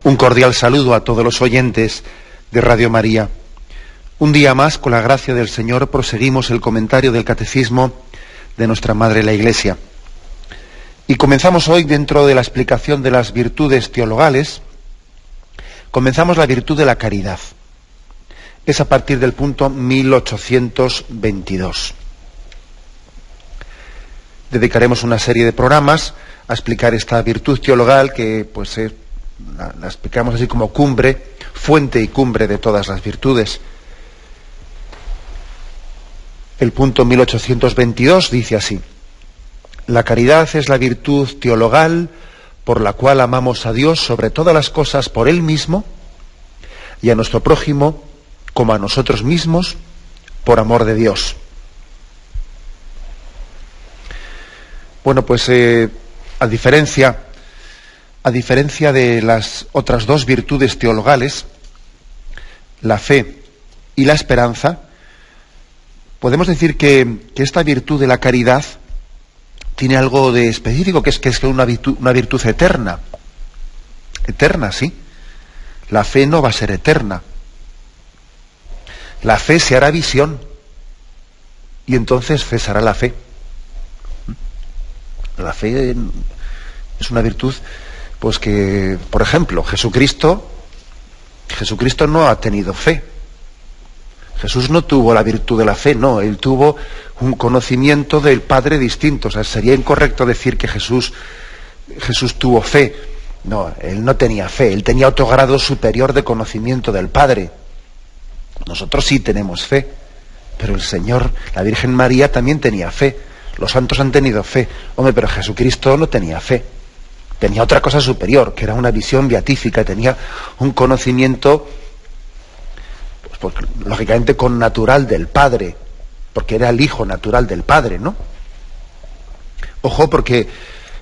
Un cordial saludo a todos los oyentes de Radio María. Un día más, con la gracia del Señor, proseguimos el comentario del Catecismo de nuestra Madre la Iglesia. Y comenzamos hoy, dentro de la explicación de las virtudes teologales, comenzamos la virtud de la caridad. Es a partir del punto 1822. Dedicaremos una serie de programas a explicar esta virtud teologal que la explicamos así como cumbre, fuente y cumbre de todas las virtudes. El punto 1822 dice así: la caridad es la virtud teologal por la cual amamos a Dios sobre todas las cosas por Él mismo y a nuestro prójimo como a nosotros mismos por amor de Dios. Bueno, pues a diferencia de las otras dos virtudes teologales, la fe y la esperanza, podemos decir que esta virtud de la caridad tiene algo de específico, que es una virtud eterna. Eterna, sí. La fe no va a ser eterna. La fe se hará visión y entonces cesará la fe. La fe es una virtud, pues que, por ejemplo, Jesucristo no ha tenido fe. Jesús no tuvo la virtud de la fe, no, él tuvo un conocimiento del Padre distinto. O sea, sería incorrecto decir que Jesús tuvo fe. No, él no tenía fe, él tenía otro grado superior de conocimiento del Padre. Nosotros sí tenemos fe, pero el Señor, la Virgen María también tenía fe. Los santos han tenido fe. Hombre, pero Jesucristo no tenía fe. Tenía otra cosa superior, que era una visión beatífica, tenía un conocimiento, pues, lógicamente, connatural del Padre, porque era el Hijo natural del Padre, ¿no? Ojo, porque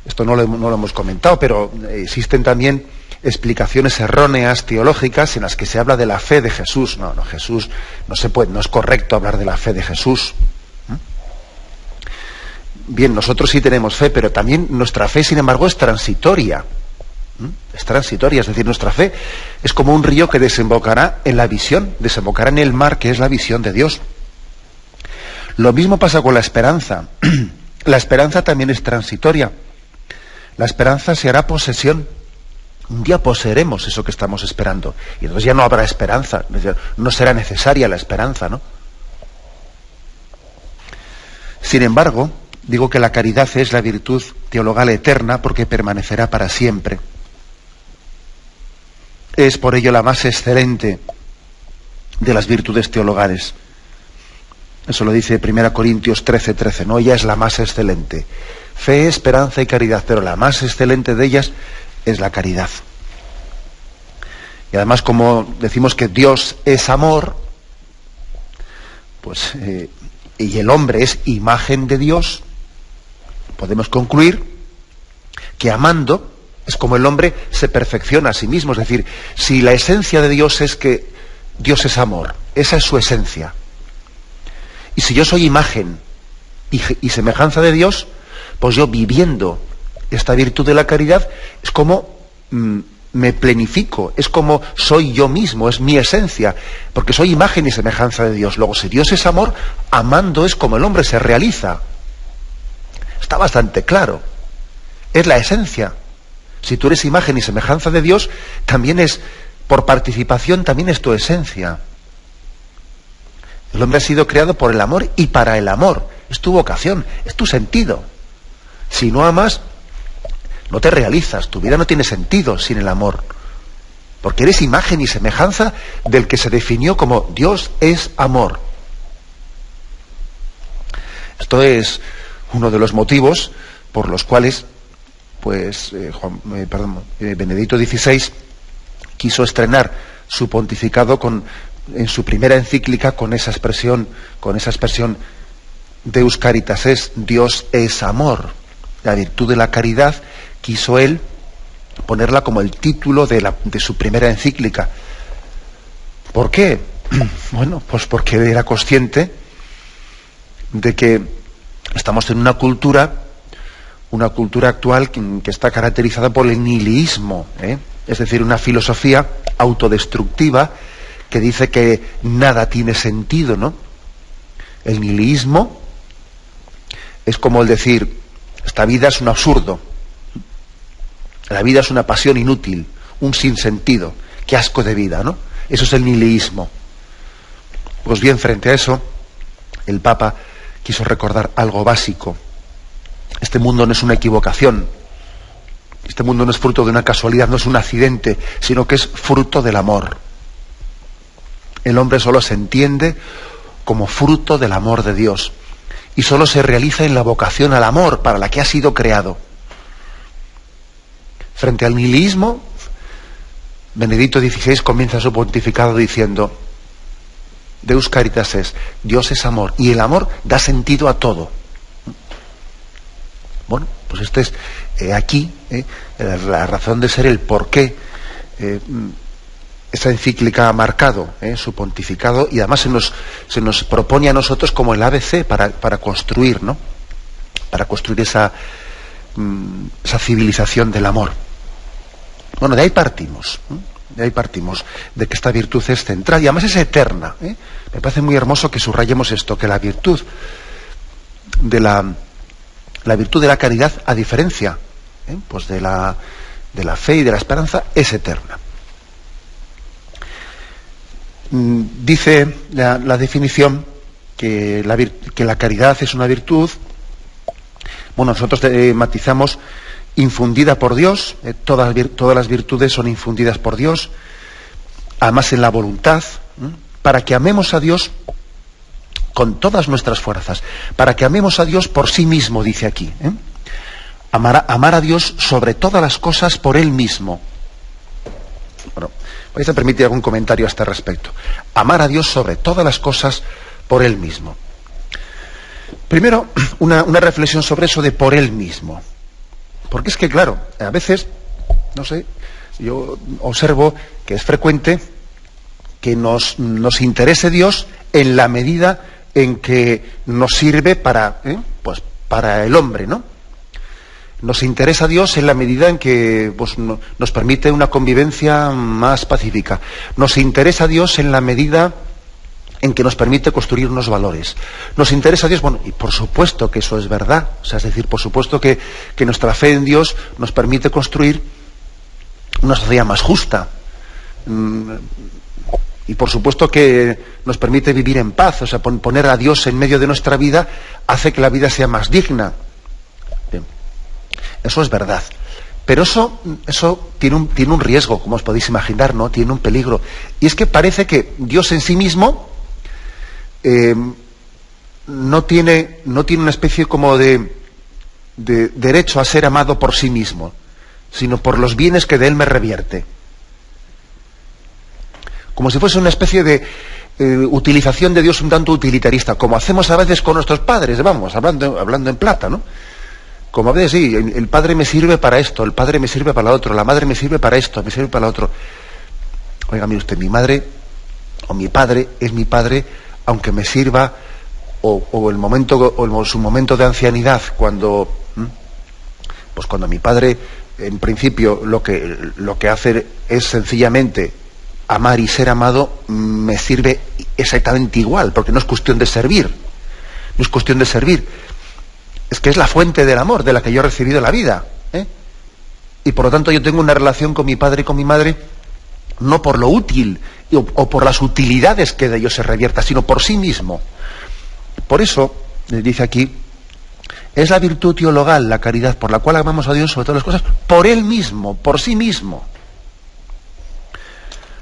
esto no lo hemos comentado, pero existen también explicaciones erróneas teológicas en las que se habla de la fe de Jesús. No, Jesús no es correcto hablar de la fe de Jesús. Bien, nosotros sí tenemos fe, pero también nuestra fe, sin embargo, es transitoria. Es transitoria, es decir, nuestra fe es como un río que desembocará en la visión, desembocará en el mar, que es la visión de Dios. Lo mismo pasa con la esperanza. La esperanza también es transitoria. La esperanza se hará posesión. Un día poseeremos eso que estamos esperando. Y entonces ya no habrá esperanza. No será necesaria la esperanza, ¿no? Sin embargo, digo que la caridad es la virtud teologal eterna porque permanecerá para siempre. Es por ello la más excelente de las virtudes teologales. Eso lo dice 1 Corintios 13:13, ¿no? Ella es la más excelente. Fe, esperanza y caridad, pero la más excelente de ellas es la caridad. Y además, como decimos que Dios es amor, pues y el hombre es imagen de Dios, podemos concluir que amando es como el hombre se perfecciona a sí mismo. Es decir, si la esencia de Dios es que Dios es amor, esa es su esencia. Y si yo soy imagen y semejanza de Dios, pues yo viviendo esta virtud de la caridad es como me plenifico, es como soy yo mismo, es mi esencia, porque soy imagen y semejanza de Dios. Luego, si Dios es amor, amando es como el hombre se realiza. Está bastante claro. Es la esencia. Si tú eres imagen y semejanza de Dios, también es, por participación, también es tu esencia. El hombre ha sido creado por el amor y para el amor. Es tu vocación, es tu sentido. Si no amas, no te realizas. Tu vida no tiene sentido sin el amor. Porque eres imagen y semejanza del que se definió como Dios es amor. Esto es uno de los motivos por los cuales Benedicto XVI quiso estrenar su pontificado en su primera encíclica con esa expresión Deus Caritas es, Dios es amor. La virtud de la caridad quiso él ponerla como el título de su primera encíclica. ¿Por qué? Bueno, pues porque era consciente de que estamos en una cultura actual que está caracterizada por el nihilismo, es decir, una filosofía autodestructiva que dice que nada tiene sentido, ¿no? El nihilismo es como el decir, esta vida es un absurdo, la vida es una pasión inútil, un sinsentido, qué asco de vida, ¿no? Eso es el nihilismo. Pues bien, frente a eso, el Papa quiso recordar algo básico. Este mundo no es una equivocación, este mundo no es fruto de una casualidad, no es un accidente, sino que es fruto del amor. El hombre solo se entiende como fruto del amor de Dios y solo se realiza en la vocación al amor para la que ha sido creado. Frente al nihilismo, Benedicto XVI comienza su pontificado diciendo: Deus caritas est, Dios es amor, y el amor da sentido a todo. Bueno, pues este es aquí la razón de ser, el porqué. Esta encíclica ha marcado su pontificado, y además se nos propone a nosotros como el ABC para construir, ¿no? Para construir esa civilización del amor. Bueno, de ahí partimos, de que esta virtud es central y además es eterna. Me parece muy hermoso que subrayemos esto, que la virtud de la virtud de la caridad, a diferencia pues de la fe y de la esperanza, es eterna. Dice la definición que la caridad es una virtud. Bueno, nosotros matizamos infundida por Dios. Todas las virtudes son infundidas por Dios, además en la voluntad, para que amemos a Dios con todas nuestras fuerzas, para que amemos a Dios por sí mismo, dice aquí. Amar a Dios sobre todas las cosas por Él mismo. Bueno, vais a permitir algún comentario a este respecto. Amar a Dios sobre todas las cosas por Él mismo. Primero, una reflexión sobre eso de por Él mismo. Porque es que, claro, a veces, no sé, yo observo que es frecuente que nos interese Dios en la medida en que nos sirve para el hombre, ¿no? Nos interesa Dios en la medida en que pues, nos permite una convivencia más pacífica. Nos interesa Dios en la medida en que nos permite construir unos valores. Nos interesa Dios, bueno, y por supuesto que eso es verdad. O sea, es decir, por supuesto que nuestra fe en Dios nos permite construir una sociedad más justa. Y por supuesto que nos permite vivir en paz. O sea, poner a Dios en medio de nuestra vida hace que la vida sea más digna. Bien. Eso es verdad. Pero eso tiene un riesgo, como os podéis imaginar, ¿no? Tiene un peligro. Y es que parece que Dios en sí mismo no tiene una especie como de derecho a ser amado por sí mismo, sino por los bienes que de Él me revierte. Como si fuese una especie de utilización de Dios un tanto utilitarista, como hacemos a veces con nuestros padres, vamos, hablando en plata, ¿no? Como a veces, sí, el padre me sirve para esto, el padre me sirve para lo otro, la madre me sirve para esto, me sirve para lo otro. Oiga, mire usted, mi madre o mi padre es mi padre, aunque me sirva o su momento de ancianidad, cuando mi padre, en principio, lo que hace es sencillamente amar y ser amado, me sirve exactamente igual, porque no es cuestión de servir, no es cuestión de servir. Es que es la fuente del amor de la que yo he recibido la vida, y por lo tanto yo tengo una relación con mi padre y con mi madre no por lo útil o por las utilidades que de ellos se revierta, sino por sí mismo. Por eso, dice aquí, es la virtud teologal, la caridad, por la cual amamos a Dios sobre todas las cosas, por Él mismo, por sí mismo.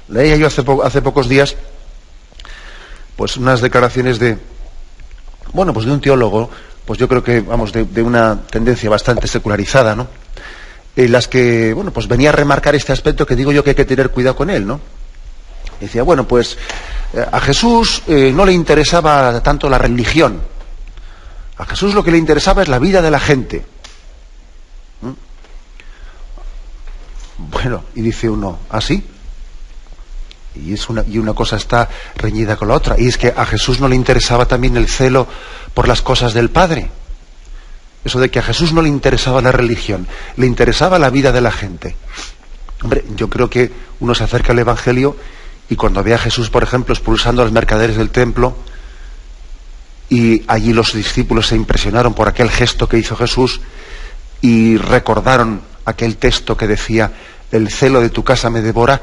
Leía yo hace pocos días pues unas declaraciones de un teólogo, pues yo creo que, de una tendencia bastante secularizada, ¿no? En las que, pues venía a remarcar este aspecto que digo yo que hay que tener cuidado con él, ¿no? Decía, a Jesús no le interesaba tanto la religión. A Jesús lo que le interesaba es la vida de la gente. Bueno, y dice uno, ¿ah, sí? Y una cosa está reñida con la otra, y es que a Jesús no le interesaba también el celo por las cosas del Padre. Eso de que a Jesús no le interesaba la religión, le interesaba la vida de la gente. Hombre, yo creo que uno se acerca al Evangelio y cuando ve a Jesús, por ejemplo, expulsando a los mercaderes del templo, y allí los discípulos se impresionaron por aquel gesto que hizo Jesús y recordaron aquel texto que decía: el celo de tu casa me devora.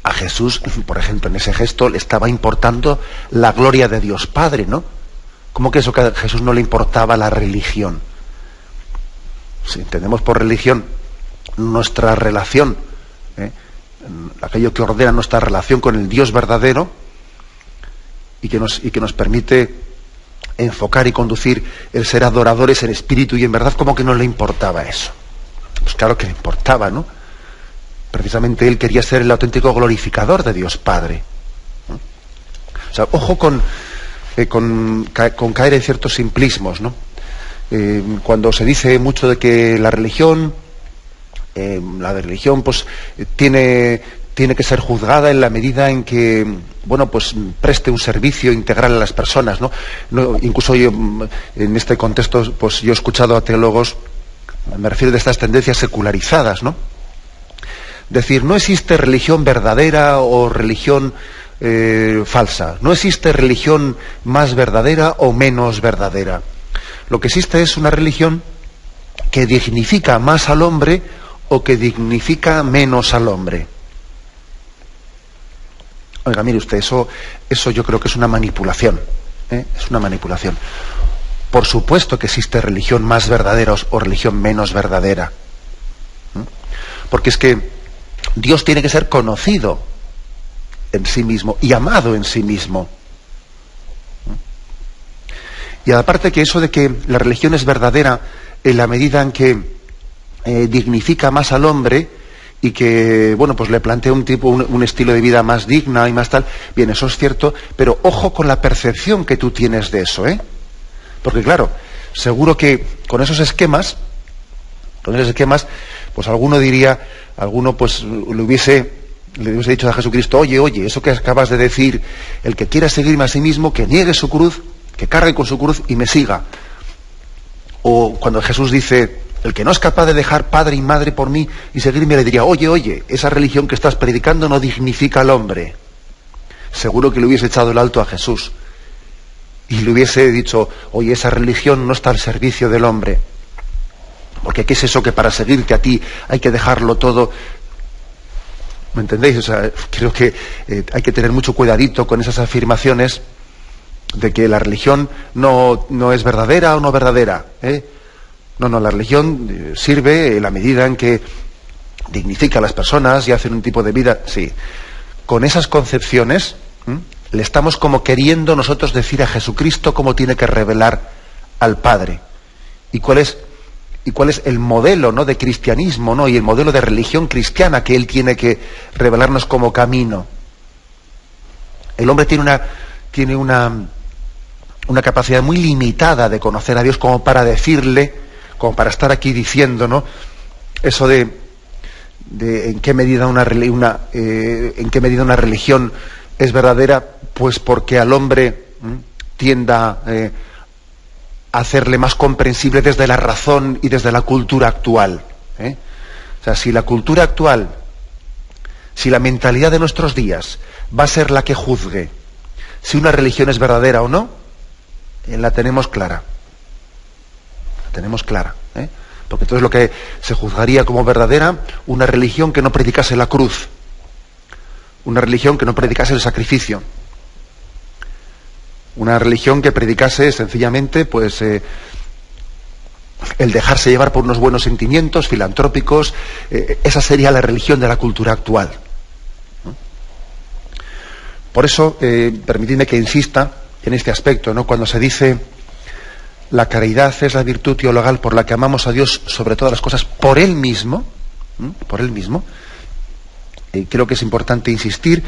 A Jesús, por ejemplo, en ese gesto le estaba importando la gloria de Dios Padre, ¿no? ¿Cómo que eso, que a Jesús no le importaba la religión? Si entendemos por religión nuestra relación, aquello que ordena nuestra relación con el Dios verdadero y que nos permite enfocar y conducir el ser adoradores en espíritu y en verdad, ¿cómo que no le importaba eso? Pues claro que le importaba, ¿no? Precisamente él quería ser el auténtico glorificador de Dios Padre. O sea, ojo con caer en ciertos simplismos, ¿no? Cuando se dice mucho de que la religión pues tiene que ser juzgada en la medida en que, bueno, pues preste un servicio integral a las personas, ¿no? Incluso yo, en este contexto, pues yo he escuchado a teólogos, me refiero de estas tendencias secularizadas, ¿no? Decir, no existe religión verdadera o religión falsa, no existe religión más verdadera o menos verdadera. Lo que existe es una religión que dignifica más al hombre o que dignifica menos al hombre. Oiga, mire usted, eso yo creo que es una manipulación, es una manipulación. Por supuesto que existe religión más verdadera o religión menos verdadera, porque es que Dios tiene que ser conocido en sí mismo y amado en sí mismo. Y aparte que eso de que la religión es verdadera en la medida en que dignifica más al hombre y que, bueno, pues le plantea un estilo de vida más digna y más tal, bien, eso es cierto, pero ojo con la percepción que tú tienes de eso, porque claro, seguro que con esos esquemas, pues alguno pues le hubiese dicho a Jesucristo: oye, eso que acabas de decir, el que quiera seguirme a sí mismo, que niegue su cruz, que cargue con su cruz y me siga. O cuando Jesús dice: el que no es capaz de dejar padre y madre por mí y seguirme, le diría: oye, esa religión que estás predicando no dignifica al hombre. Seguro que le hubiese echado el alto a Jesús y le hubiese dicho: oye, esa religión no está al servicio del hombre. Porque ¿qué es eso que para seguirte a ti hay que dejarlo todo? ¿Me entendéis? O sea, creo que hay que tener mucho cuidadito con esas afirmaciones de que la religión no es verdadera o no verdadera. No, la religión sirve en la medida en que dignifica a las personas y hace un tipo de vida. Sí. Con esas concepciones le estamos como queriendo nosotros decir a Jesucristo cómo tiene que revelar al Padre. ¿Y cuál es el modelo, ¿no?, de cristianismo, ¿no?, y el modelo de religión cristiana que él tiene que revelarnos como camino? El hombre tiene una capacidad muy limitada de conocer a Dios como para decirle, como para estar aquí diciendo, ¿no?, eso de en qué medida una religión es verdadera, pues porque al hombre tienda a hacerle más comprensible desde la razón y desde la cultura actual. O sea, si la cultura actual, si la mentalidad de nuestros días va a ser la que juzgue si una religión es verdadera o no, la tenemos clara. La tenemos clara. Porque entonces lo que se juzgaría como verdadera, una religión que no predicase la cruz, una religión que no predicase el sacrificio, una religión que predicase sencillamente pues el dejarse llevar por unos buenos sentimientos filantrópicos. Esa sería la religión de la cultura actual. Por eso, permitidme que insista en este aspecto, ¿no? Cuando se dice: la caridad es la virtud teologal por la que amamos a Dios sobre todas las cosas, por Él mismo, creo que es importante insistir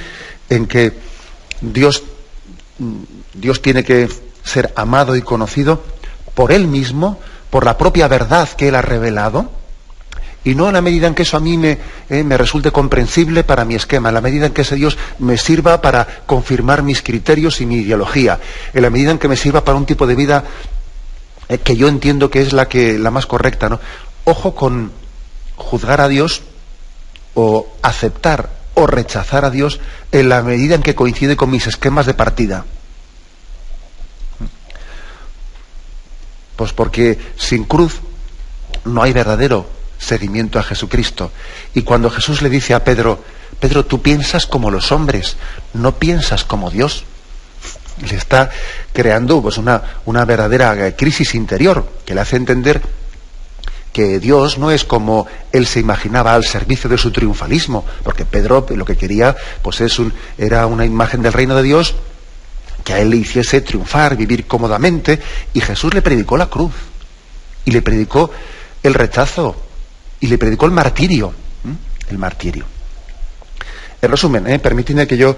en que Dios tiene que ser amado y conocido por Él mismo, por la propia verdad que Él ha revelado, y no en la medida en que eso a mí me resulte comprensible para mi esquema, en la medida en que ese Dios me sirva para confirmar mis criterios y mi ideología, en la medida en que me sirva para un tipo de vida que yo entiendo que es la más correcta, ¿no? Ojo con juzgar a Dios o aceptar o rechazar a Dios en la medida en que coincide con mis esquemas de partida. Pues porque sin cruz no hay verdadero seguimiento a Jesucristo. Y cuando Jesús le dice a Pedro, Pedro, tú piensas como los hombres, no piensas como Dios, le está creando pues una verdadera crisis interior que le hace entender que Dios no es como él se imaginaba al servicio de su triunfalismo, porque Pedro lo que quería pues era una imagen del reino de Dios que a él le hiciese triunfar, vivir cómodamente, y Jesús le predicó la cruz, y le predicó el rechazo, y le predicó el martirio. El martirio. En resumen, permitidme que yo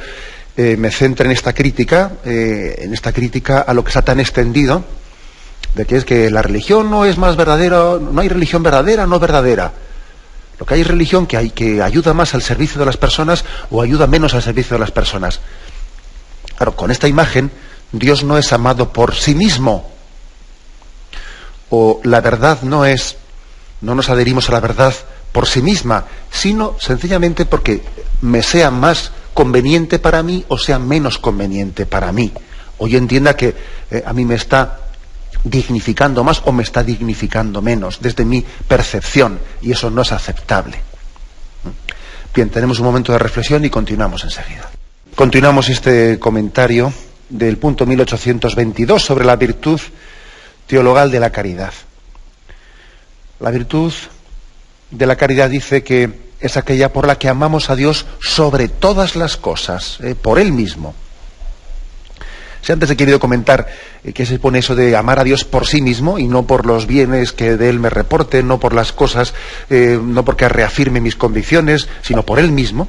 me centre en esta crítica a lo que está tan extendido, de que es que la religión no es más verdadera, no hay religión verdadera, no verdadera. Lo que hay es religión que ayuda más al servicio de las personas o ayuda menos al servicio de las personas. Claro, con esta imagen, Dios no es amado por sí mismo. O la verdad no nos adherimos a la verdad por sí misma, sino sencillamente porque me sea más conveniente para mí o sea menos conveniente para mí. O yo entienda que a mí me está dignificando más o me está dignificando menos desde mi percepción, y eso no es aceptable. Bien, tenemos un momento de reflexión y continuamos enseguida. Continuamos este comentario del punto 1822 sobre la virtud teologal de la caridad. La virtud de la caridad dice que es aquella por la que amamos a Dios sobre todas las cosas, por Él mismo. Si antes he querido comentar que se pone eso de amar a Dios por sí mismo y no por los bienes que de Él me reporten, no por las cosas, no porque reafirme mis convicciones, sino por Él mismo.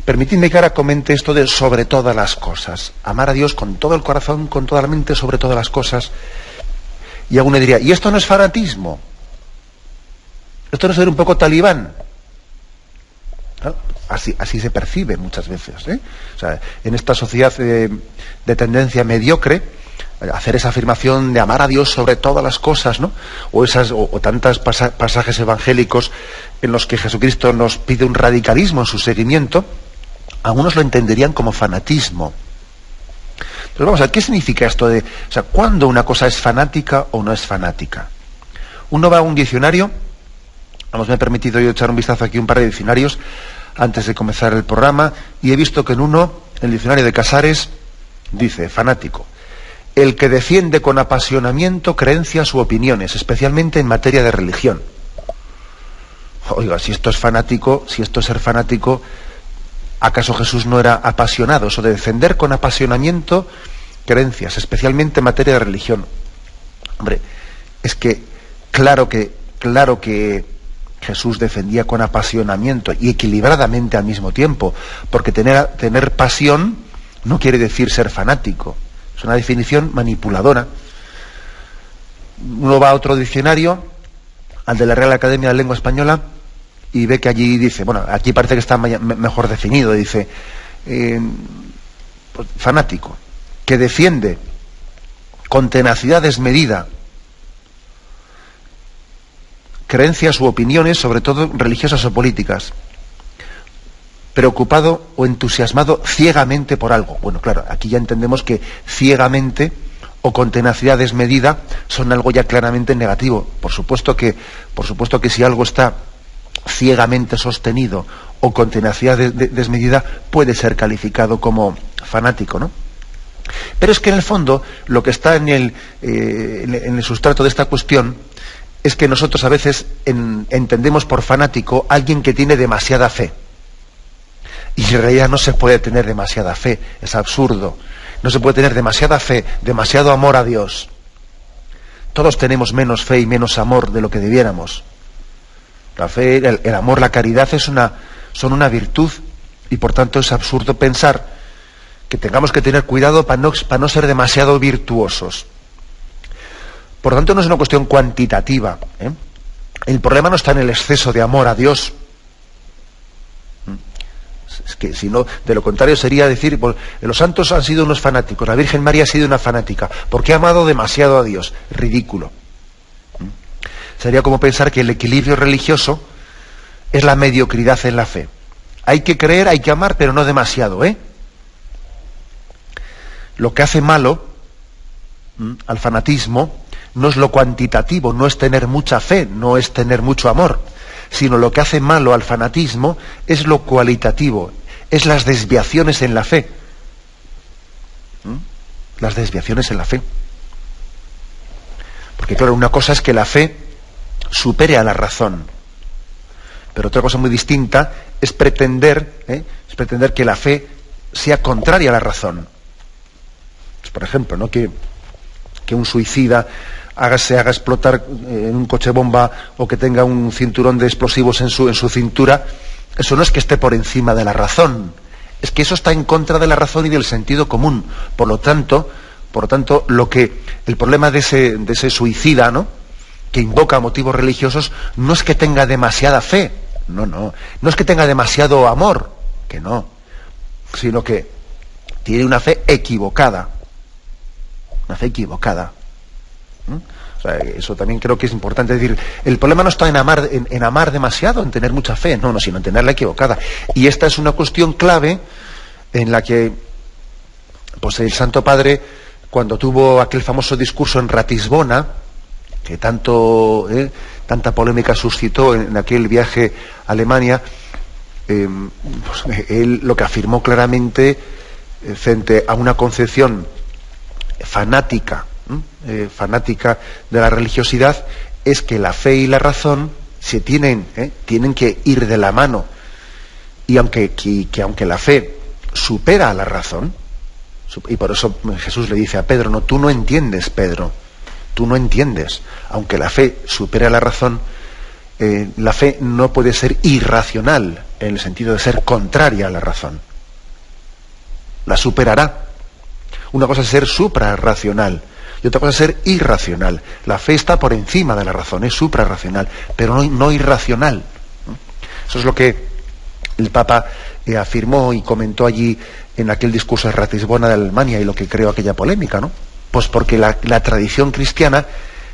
Permitidme que ahora comente esto de sobre todas las cosas. Amar a Dios con todo el corazón, con toda la mente, sobre todas las cosas. Y alguno diría, ¿y esto no es fanatismo? ¿Esto no es ser un poco talibán? ¿No? Así se percibe muchas veces, O sea, en esta sociedad de tendencia mediocre, hacer esa afirmación de amar a Dios sobre todas las cosas, ¿no? O tantos pasajes evangélicos en los que Jesucristo nos pide un radicalismo en su seguimiento, algunos lo entenderían como fanatismo. Entonces vamos a ver, ¿qué significa esto de, o sea, cuándo una cosa es fanática o no es fanática? Uno va a un diccionario, me he permitido yo echar un vistazo aquí a un par de diccionarios antes de comenzar el programa, y he visto que en el diccionario de Casares, dice, fanático, el que defiende con apasionamiento creencias u opiniones, especialmente en materia de religión. Oiga, si esto es fanático, si esto es ser fanático, ¿acaso Jesús no era apasionado? Eso de defender con apasionamiento creencias, especialmente en materia de religión. Hombre, es que claro que Jesús defendía con apasionamiento y equilibradamente al mismo tiempo, porque tener pasión no quiere decir ser fanático. Es una definición manipuladora. Uno va a otro diccionario, al de la Real Academia de Lengua Española, y ve que allí dice, bueno, aquí parece que está mejor definido, dice, pues, fanático, que defiende con tenacidad desmedida creencias u opiniones, sobre todo religiosas o políticas, preocupado o entusiasmado ciegamente por algo. Bueno, claro, aquí ya entendemos que ciegamente o con tenacidad desmedida son algo ya claramente negativo. Por supuesto que si algo está ciegamente sostenido o con tenacidad desmedida puede ser calificado como fanático, ¿no? Pero es que en el fondo lo que está en el sustrato de esta cuestión es que nosotros a veces entendemos por fanático a alguien que tiene demasiada fe. Y en realidad no se puede tener demasiada fe, es absurdo. No se puede tener demasiada fe, demasiado amor a Dios. Todos tenemos menos fe y menos amor de lo que debiéramos. La fe, el amor, la caridad son una virtud, y por tanto es absurdo pensar que tengamos que tener cuidado para no ser demasiado virtuosos. Por tanto, no es una cuestión cuantitativa, El problema no está en el exceso de amor a Dios. Es que si no, de lo contrario sería decir, pues, los santos han sido unos fanáticos, la Virgen María ha sido una fanática, porque ha amado demasiado a Dios. Ridículo. Sería como pensar que el equilibrio religioso es la mediocridad en la fe. Hay que creer, hay que amar, pero no demasiado, ¿eh? Lo que hace malo al fanatismo no es lo cuantitativo, no es tener mucha fe, no es tener mucho amor, sino lo que hace malo al fanatismo es lo cualitativo, es las desviaciones en la fe. Las desviaciones en la fe. Porque claro, una cosa es que la fe supere a la razón, pero otra cosa muy distinta es pretender que la fe sea contraria a la razón. Pues, por ejemplo, ¿no? que un suicida se haga explotar en un coche bomba o que tenga un cinturón de explosivos en su cintura, eso no es que esté por encima de la razón, es que eso está en contra de la razón y del sentido común. Por lo tanto, el problema de ese suicida, ¿no?, que invoca motivos religiosos, no es que tenga demasiada fe, no es que tenga demasiado amor, que no, sino que tiene una fe equivocada. Una fe equivocada. O sea, eso también creo que es importante. Es decir, el problema no está en amar demasiado, en tener mucha fe, no, sino en tenerla equivocada. Y esta es una cuestión clave en la que pues el Santo Padre, cuando tuvo aquel famoso discurso en Ratisbona, que tanta polémica suscitó en aquel viaje a Alemania, pues, él lo que afirmó claramente frente a una concepción fanática de la religiosidad es que la fe y la razón tienen que ir de la mano, y aunque la fe supera a la razón, y por eso Jesús le dice a Pedro, no, tú no entiendes, Pedro, tú no entiendes, aunque la fe supera a la razón, la fe no puede ser irracional en el sentido de ser contraria a la razón, la superará. Una cosa es ser suprarracional y otra cosa es ser irracional. La fe está por encima de la razón, es suprarracional, pero no irracional. Eso es lo que el Papa afirmó y comentó allí en aquel discurso de Ratisbona de Alemania, y lo que creó aquella polémica, ¿no? Pues porque la tradición cristiana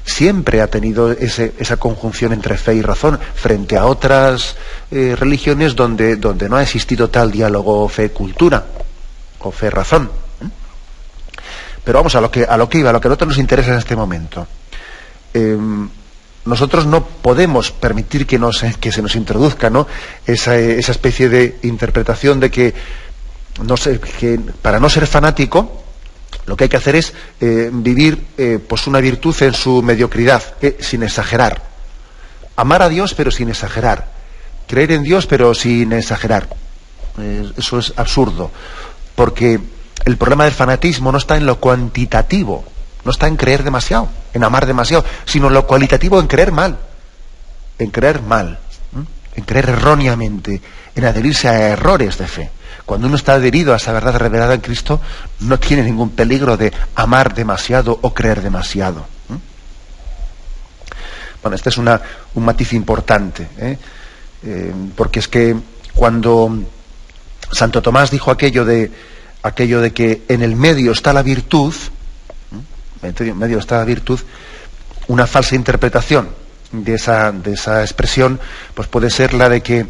siempre ha tenido esa conjunción entre fe y razón frente a otras religiones donde no ha existido tal diálogo fe-cultura o fe-razón. Pero vamos a lo que iba, a lo que a nosotros nos interesa en este momento. Nosotros no podemos permitir que se nos introduzca, ¿no?, esa especie de interpretación de que para no ser fanático lo que hay que hacer es vivir pues una virtud en su mediocridad, sin exagerar. Amar a Dios pero sin exagerar. Creer en Dios pero sin exagerar. Eso es absurdo, porque el problema del fanatismo no está en lo cuantitativo, no está en creer demasiado, en amar demasiado, sino en lo cualitativo, en creer mal, en creer erróneamente, en adherirse a errores de fe. Cuando uno está adherido a esa verdad revelada en Cristo, no tiene ningún peligro de amar demasiado o creer demasiado. Bueno, este es un matiz importante, porque es que cuando Santo Tomás dijo aquello de que en el medio está la virtud, una falsa interpretación de esa expresión pues puede ser la de que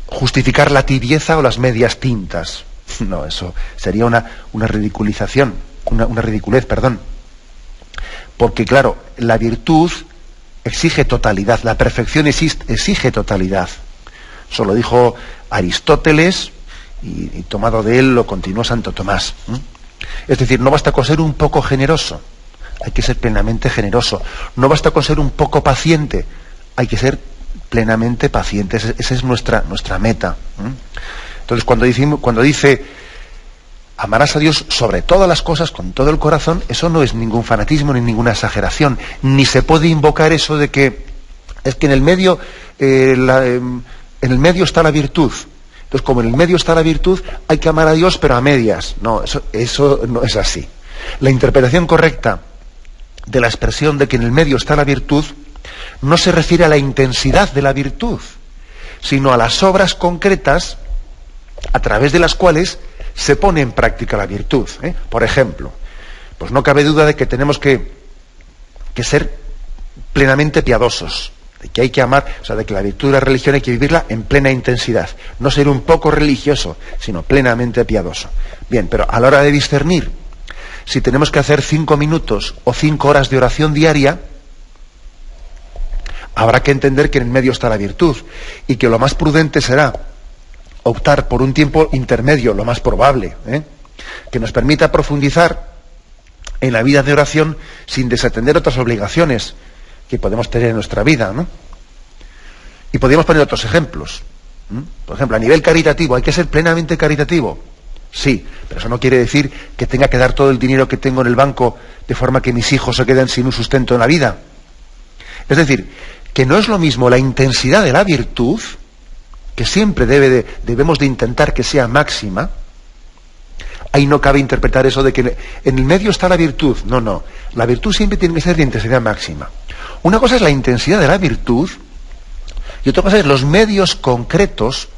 justificar la tibieza o las medias tintas. No, eso sería una ridiculización, una ridiculez, perdón. Porque claro, la virtud exige totalidad, la perfección exige totalidad. Eso lo dijo Aristóteles, y tomado de él lo continuó Santo Tomás. Es decir, no basta con ser un poco generoso, hay que ser plenamente generoso. No basta con ser un poco paciente, hay que ser plenamente paciente. Esa es nuestra meta. Entonces, cuando dice amarás a Dios sobre todas las cosas con todo el corazón, eso no es ningún fanatismo ni ninguna exageración, ni se puede invocar eso de que es que en el medio está la virtud. Entonces, como en el medio está la virtud, hay que amar a Dios, pero a medias. No, eso no es así. La interpretación correcta de la expresión de que en el medio está la virtud no se refiere a la intensidad de la virtud, sino a las obras concretas a través de las cuales se pone en práctica la virtud. Por ejemplo, pues no cabe duda de que tenemos que ser plenamente piadosos. de que hay que amar, o sea, de que la virtud de la religión hay que vivirla en plena intensidad, no ser un poco religioso, sino plenamente piadoso. Bien, pero a la hora de discernir si tenemos que hacer 5 minutos o 5 horas de oración diaria, habrá que entender que en el medio está la virtud y que lo más prudente será optar por un tiempo intermedio, lo más probable, que nos permita profundizar en la vida de oración sin desatender otras obligaciones que podemos tener en nuestra vida, ¿no? Y podríamos poner otros ejemplos. Por ejemplo, a nivel caritativo, ¿hay que ser plenamente caritativo? Sí, pero eso no quiere decir que tenga que dar todo el dinero que tengo en el banco de forma que mis hijos se queden sin un sustento en la vida. Es decir, que no es lo mismo la intensidad de la virtud, que siempre debemos de intentar que sea máxima. Ahí no cabe interpretar eso de que en el medio está la virtud. No. La virtud siempre tiene que ser de intensidad máxima. Una cosa es la intensidad de la virtud y otra cosa es los medios concretos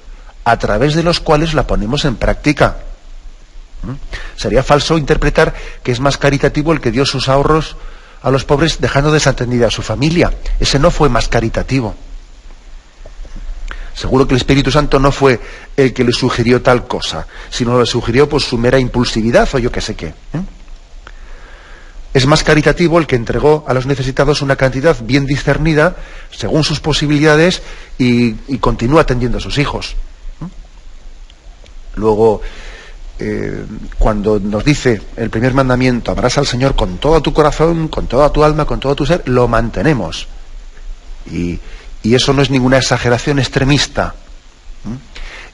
a través de los cuales la ponemos en práctica. Sería falso interpretar que es más caritativo el que dio sus ahorros a los pobres dejando desatendida a su familia. Ese no fue más caritativo. Seguro que el Espíritu Santo no fue el que le sugirió tal cosa, sino le sugirió por su mera impulsividad o yo qué sé qué. Es más caritativo el que entregó a los necesitados una cantidad bien discernida, según sus posibilidades, y continúa atendiendo a sus hijos. Luego, cuando nos dice el primer mandamiento, amarás al Señor con todo tu corazón, con toda tu alma, con todo tu ser, lo mantenemos. Y eso no es ninguna exageración extremista.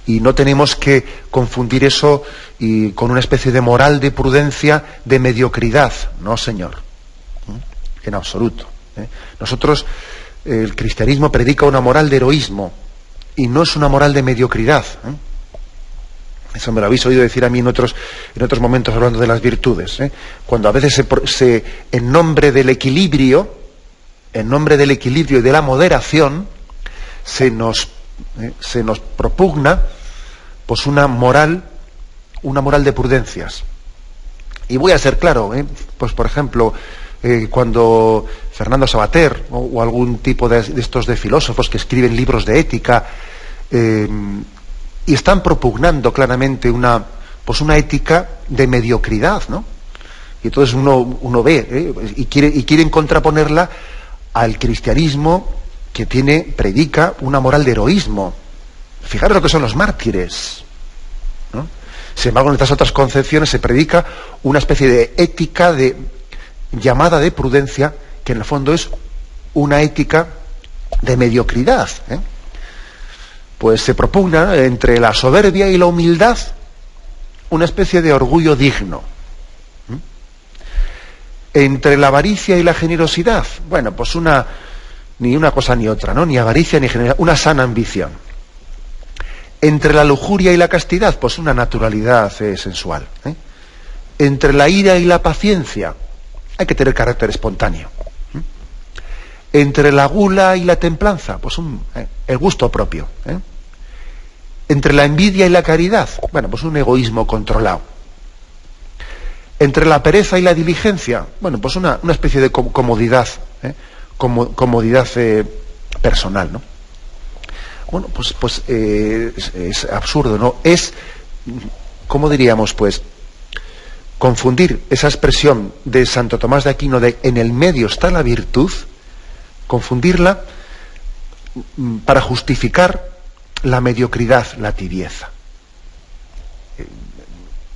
Y no tenemos que confundir eso con una especie de moral de prudencia, de mediocridad. No, señor. En absoluto. Nosotros, el cristianismo predica una moral de heroísmo y no es una moral de mediocridad. Eso me lo habéis oído decir a mí en otros momentos hablando de las virtudes. Cuando a veces en nombre del equilibrio y de la moderación, se nos propugna pues una moral de prudencias. Y voy a ser claro, pues por ejemplo, cuando Fernando Savater o algún tipo de estos de filósofos que escriben libros de ética y están propugnando claramente una ética de mediocridad, ¿no? Y entonces uno ve y quieren contraponerla al cristianismo que predica una moral de heroísmo. Fijaros lo que son los mártires, ¿no? Sin embargo, en estas otras concepciones se predica una especie de ética llamada de prudencia, que en el fondo es una ética de mediocridad. Pues se propugna entre la soberbia y la humildad una especie de orgullo digno. Entre la avaricia y la generosidad, bueno, pues ni una cosa ni otra, ¿no? Ni avaricia ni generosidad, una sana ambición. Entre la lujuria y la castidad, pues una naturalidad sensual. Entre la ira y la paciencia, hay que tener carácter espontáneo. Entre la gula y la templanza, pues el gusto propio. Entre la envidia y la caridad, bueno, pues un egoísmo controlado. Entre la pereza y la diligencia, bueno, pues una especie de comodidad, comodidad personal, ¿no? Bueno, pues es absurdo, ¿no? Es, ¿cómo diríamos, pues? Confundir esa expresión de Santo Tomás de Aquino de en el medio está la virtud, confundirla para justificar la mediocridad, la tibieza.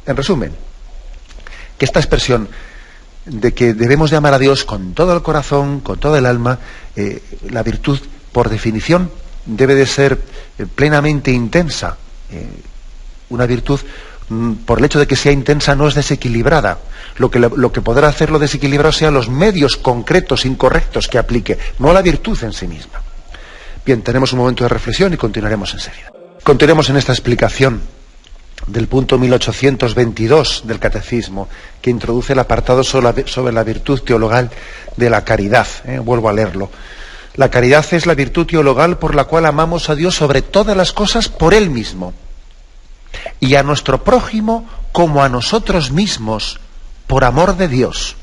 En resumen, que esta expresión de que debemos de amar a Dios con todo el corazón, con todo el alma, la virtud, por definición, debe de ser plenamente intensa. Una virtud, por el hecho de que sea intensa, no es desequilibrada. Lo que podrá hacerlo desequilibrado sean los medios concretos, incorrectos que aplique, no la virtud en sí misma. Bien, tenemos un momento de reflexión y continuaremos enseguida. Continuemos en esta explicación del punto 1822 del Catecismo, que introduce el apartado sobre la virtud teologal de la caridad. Vuelvo a leerlo. La caridad es la virtud teologal por la cual amamos a Dios sobre todas las cosas por Él mismo, y a nuestro prójimo como a nosotros mismos, por amor de Dios.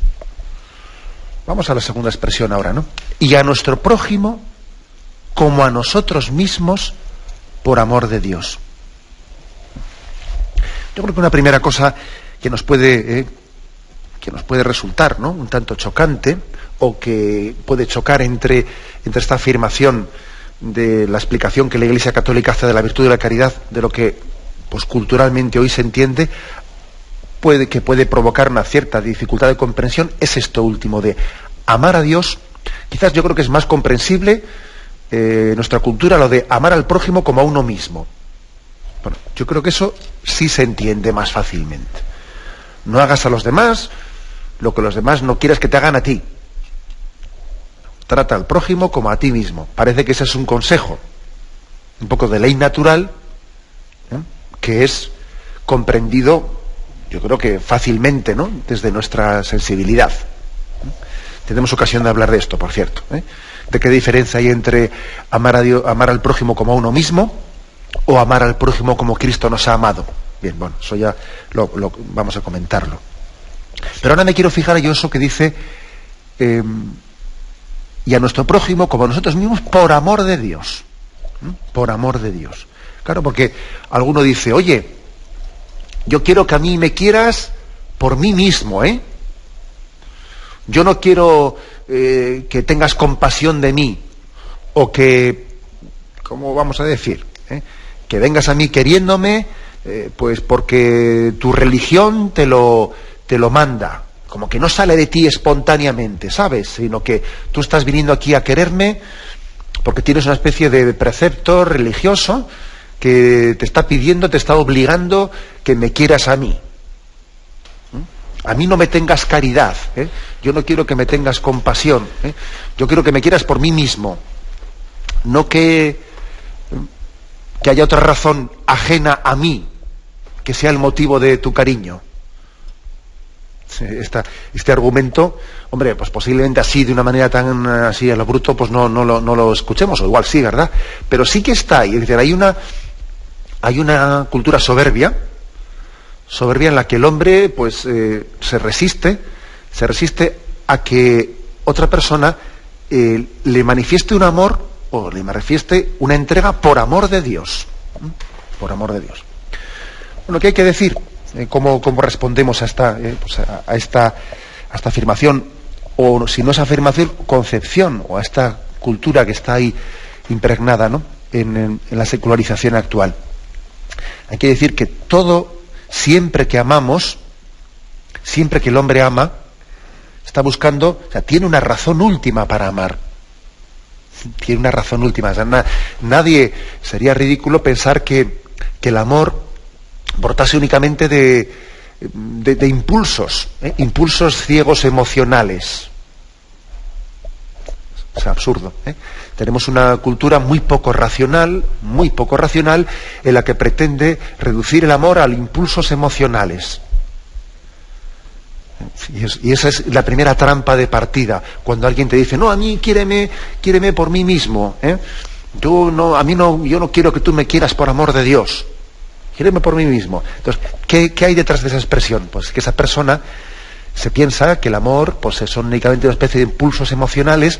Vamos a la segunda expresión ahora, ¿no? Y a nuestro prójimo como a nosotros mismos por amor de Dios. Yo creo que una primera cosa que nos puede resultar, ¿no?, un tanto chocante, o que puede chocar entre esta afirmación de la explicación que la Iglesia Católica hace de la virtud de la caridad, de lo que pues culturalmente hoy se entiende, puede provocar una cierta dificultad de comprensión, es esto último de amar a Dios. Quizás yo creo que es más comprensible en nuestra cultura lo de amar al prójimo como a uno mismo. Bueno, yo creo que eso sí se entiende más fácilmente. No hagas a los demás lo que los demás no quieras que te hagan a ti. Trata al prójimo como a ti mismo. Parece que ese es un consejo, un poco de ley natural, que es comprendido, yo creo que fácilmente, ¿no?, desde nuestra sensibilidad. Tenemos ocasión de hablar de esto, por cierto, de qué diferencia hay entre amar a Dios, amar al prójimo como a uno mismo, o amar al prójimo como Cristo nos ha amado. Bien, bueno, eso ya vamos a comentarlo. Pero ahora me quiero fijar yo eso que dice, y a nuestro prójimo como a nosotros mismos por amor de Dios. Por amor de Dios. Claro, porque alguno dice, oye, yo quiero que a mí me quieras por mí mismo, Yo no quiero que tengas compasión de mí, o que, ¿cómo vamos a decir? Que vengas a mí queriéndome, pues porque tu religión te lo manda, como que no sale de ti espontáneamente, ¿sabes? Sino que tú estás viniendo aquí a quererme porque tienes una especie de precepto religioso que te está pidiendo, te está obligando que me quieras a mí. A mí no me tengas caridad, yo no quiero que me tengas compasión, yo quiero que me quieras por mí mismo, no que haya otra razón ajena a mí que sea el motivo de tu cariño. Este argumento, hombre, pues posiblemente así, de una manera tan así a lo bruto, pues no lo escuchemos, o igual sí, ¿verdad? Pero sí que está ahí, es decir, hay una cultura soberbia en la que el hombre pues se resiste a que otra persona le manifieste un amor o le manifieste una entrega por amor de Dios. Por amor de Dios. Bueno, ¿qué hay que decir? ¿Cómo respondemos a esta afirmación? O si no es afirmación, concepción, o a esta cultura que está ahí impregnada, ¿no?, en la secularización actual. Hay que decir que siempre que amamos, siempre que el hombre ama, está buscando, o sea, tiene una razón última para amar. Tiene una razón última. O sea, nadie, sería ridículo pensar que el amor brotase únicamente de impulsos, impulsos ciegos emocionales. Es absurdo. Tenemos una cultura muy poco racional, en la que pretende reducir el amor a impulsos emocionales. Y esa es la primera trampa de partida. Cuando alguien te dice, no, a mí quiéreme por mí mismo, yo no quiero que tú me quieras por amor de Dios. Quiéreme por mí mismo. Entonces, ¿qué hay detrás de esa expresión? Pues que esa persona se piensa que el amor pues son únicamente una especie de impulsos emocionales,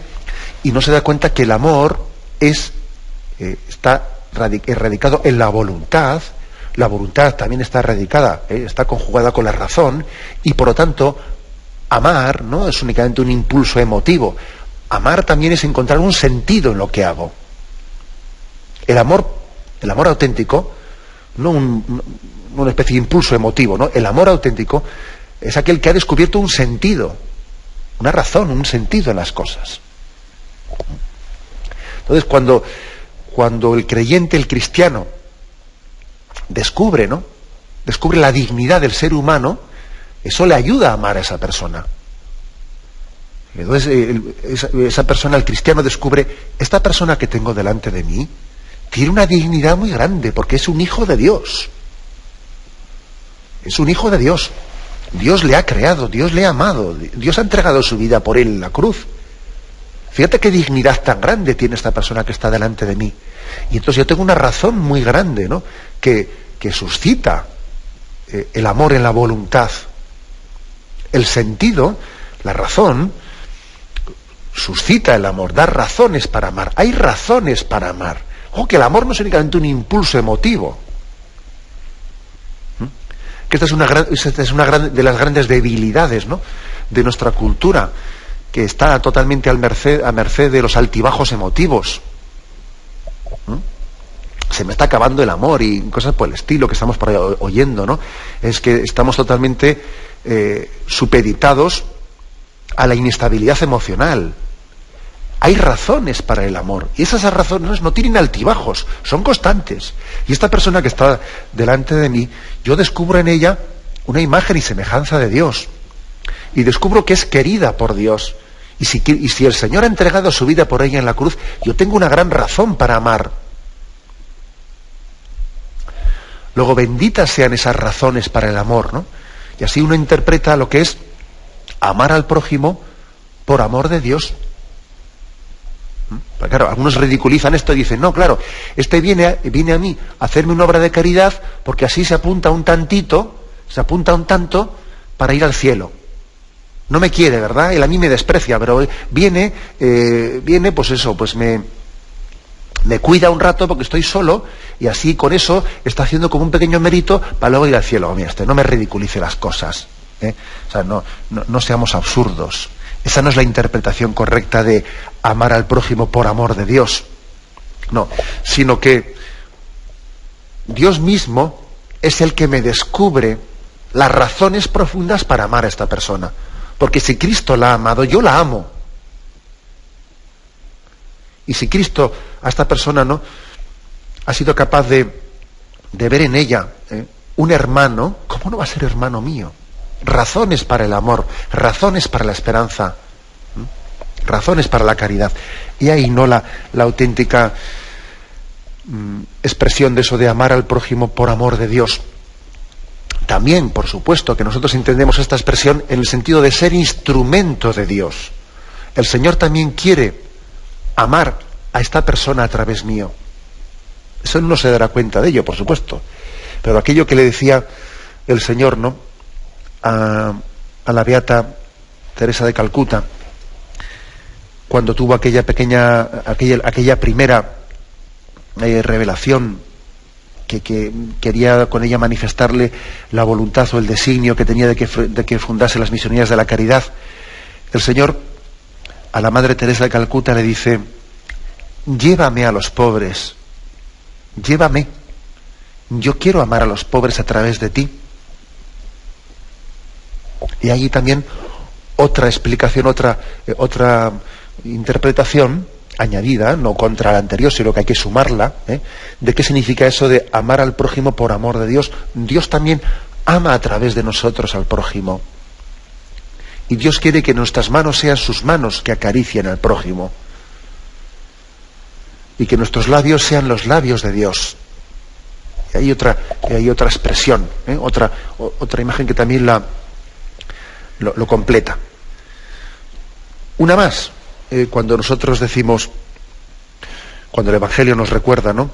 y no se da cuenta que el amor está radicado en la voluntad. La voluntad también está radicada, está conjugada con la razón, y por lo tanto amar no es únicamente un impulso emotivo. Amar también es encontrar un sentido en lo que hago. El amor auténtico, no una especie de impulso emotivo, ¿no? El amor auténtico es aquel que ha descubierto un sentido, una razón, un sentido en las cosas. Entonces, cuando el creyente, el cristiano, descubre la dignidad del ser humano, eso le ayuda a amar a esa persona. Entonces, esa persona, el cristiano, descubre, esta persona que tengo delante de mí tiene una dignidad muy grande, porque es un hijo de Dios. Es un hijo de Dios. Dios le ha creado, Dios le ha amado, Dios ha entregado su vida por él en la cruz. Fíjate qué dignidad tan grande tiene esta persona que está delante de mí. Y entonces yo tengo una razón muy grande, ¿no?, que suscita el amor en la voluntad. El sentido, la razón, suscita el amor, da razones para amar. Hay razones para amar. Ojo, que el amor no es únicamente un impulso emotivo. Que esta es una de las grandes debilidades, ¿no?, de nuestra cultura, que está totalmente a merced de los altibajos emotivos. Se me está acabando el amor y cosas por el estilo que estamos por ahí oyendo, ¿no? Es que estamos totalmente supeditados a la inestabilidad emocional. Hay razones para el amor y esas razones no tienen altibajos, son constantes. Y esta persona que está delante de mí, yo descubro en ella una imagen y semejanza de Dios y descubro que es querida por Dios. Y si el Señor ha entregado su vida por ella en la cruz, yo tengo una gran razón para amar. Luego, benditas sean esas razones para el amor, ¿no? Y así uno interpreta lo que es amar al prójimo por amor de Dios. Pero claro, algunos ridiculizan esto y dicen, no, claro, este viene a mí a hacerme una obra de caridad porque así se apunta un tanto para ir al cielo. No me quiere, ¿verdad? Él a mí me desprecia, pero viene, pues eso, pues me cuida un rato porque estoy solo y así con eso está haciendo como un pequeño mérito para luego ir al cielo. Mira, no me ridiculice las cosas, ¿eh? O sea, no seamos absurdos. Esa no es la interpretación correcta de amar al prójimo por amor de Dios. No, sino que Dios mismo es el que me descubre las razones profundas para amar a esta persona. Porque si Cristo la ha amado, yo la amo. Y si Cristo a esta persona no ha sido capaz de ver en ella un hermano, ¿cómo no va a ser hermano mío? Razones para el amor, razones para la esperanza, razones para la caridad. Y ahí no la auténtica expresión de eso de amar al prójimo por amor de Dios. También, por supuesto, que nosotros entendemos esta expresión en el sentido de ser instrumento de Dios. El Señor también quiere amar a esta persona a través mío. Eso no se dará cuenta de ello, por supuesto. Pero aquello que le decía el Señor, ¿no?, a la beata Teresa de Calcuta, cuando tuvo aquella primera revelación que quería con ella manifestarle la voluntad o el designio que tenía de que fundase las misionerías de la caridad, el Señor a la Madre Teresa de Calcuta le dice: llévame a los pobres, llévame, yo quiero amar a los pobres a través de ti. Y allí también otra explicación, otra interpretación añadida, no contra la anterior, sino que hay que sumarla, de qué significa eso de amar al prójimo por amor de Dios. Dios también ama a través de nosotros al prójimo. Y Dios quiere que nuestras manos sean sus manos que acaricien al prójimo. Y que nuestros labios sean los labios de Dios. Y hay otra expresión, otra imagen que también lo completa. Una más, cuando nosotros decimos, cuando el Evangelio nos recuerda, ¿no?,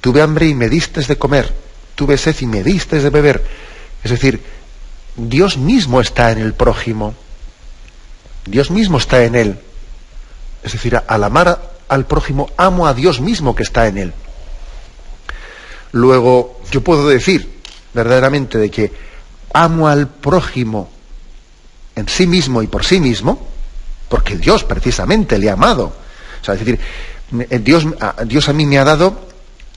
tuve hambre y me distes de comer, tuve sed y me distes de beber. Es decir, Dios mismo está en el prójimo, Dios mismo está en él. Es decir, al amar al prójimo, amo a Dios mismo que está en él. Luego, yo puedo decir verdaderamente de que amo al prójimo en sí mismo y por sí mismo, porque Dios precisamente le ha amado. O sea, es decir, Dios a mí me ha dado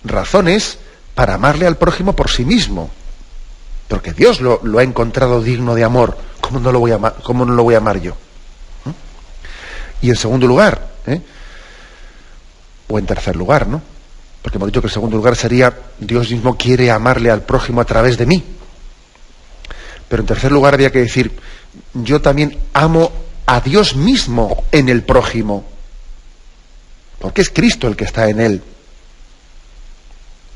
razones para amarle al prójimo por sí mismo, porque Dios lo ha encontrado digno de amor. ¿Cómo no lo voy a amar yo? Y en segundo lugar, o en tercer lugar, ¿no?, porque hemos dicho que el segundo lugar sería Dios mismo quiere amarle al prójimo a través de mí. Pero en tercer lugar había que decir, yo también amo a Dios mismo en el prójimo, porque es Cristo el que está en él,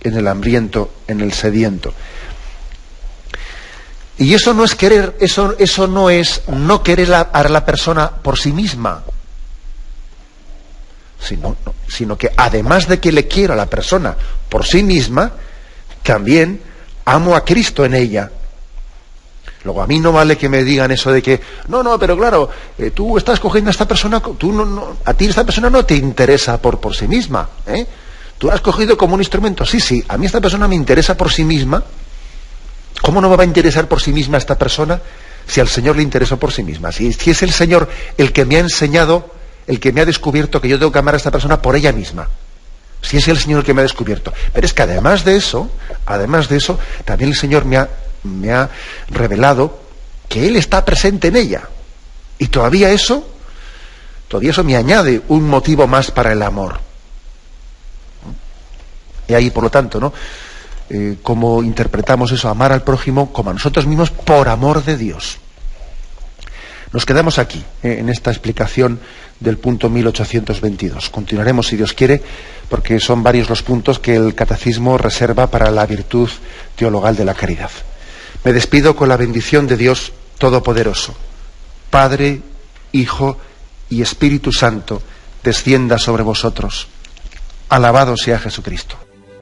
en el hambriento, en el sediento. Y eso no es querer, eso no es no querer a la persona por sí misma, sino que además de que le quiero a la persona por sí misma, también amo a Cristo en ella. Luego, a mí no vale que me digan eso de que, no, pero claro, tú estás cogiendo a esta persona, a ti esta persona no te interesa por sí misma, ¿eh? Tú la has cogido como un instrumento. Sí, a mí esta persona me interesa por sí misma. ¿Cómo no me va a interesar por sí misma esta persona si al Señor le interesó por sí misma? Si es el Señor el que me ha enseñado, el que me ha descubierto que yo tengo que amar a esta persona por ella misma. Si es el Señor el que me ha descubierto. Pero es que además de eso, también el Señor me ha revelado que Él está presente en ella. Y todavía eso me añade un motivo más para el amor. Y ahí, por lo tanto, ¿no? Cómo interpretamos eso, amar al prójimo como a nosotros mismos por amor de Dios. Nos quedamos aquí, en esta explicación del punto 1822. Continuaremos, si Dios quiere, porque son varios los puntos que el Catecismo reserva para la virtud teologal de la caridad. Me despido con la bendición de Dios Todopoderoso. Padre, Hijo y Espíritu Santo, descienda sobre vosotros. Alabado sea Jesucristo.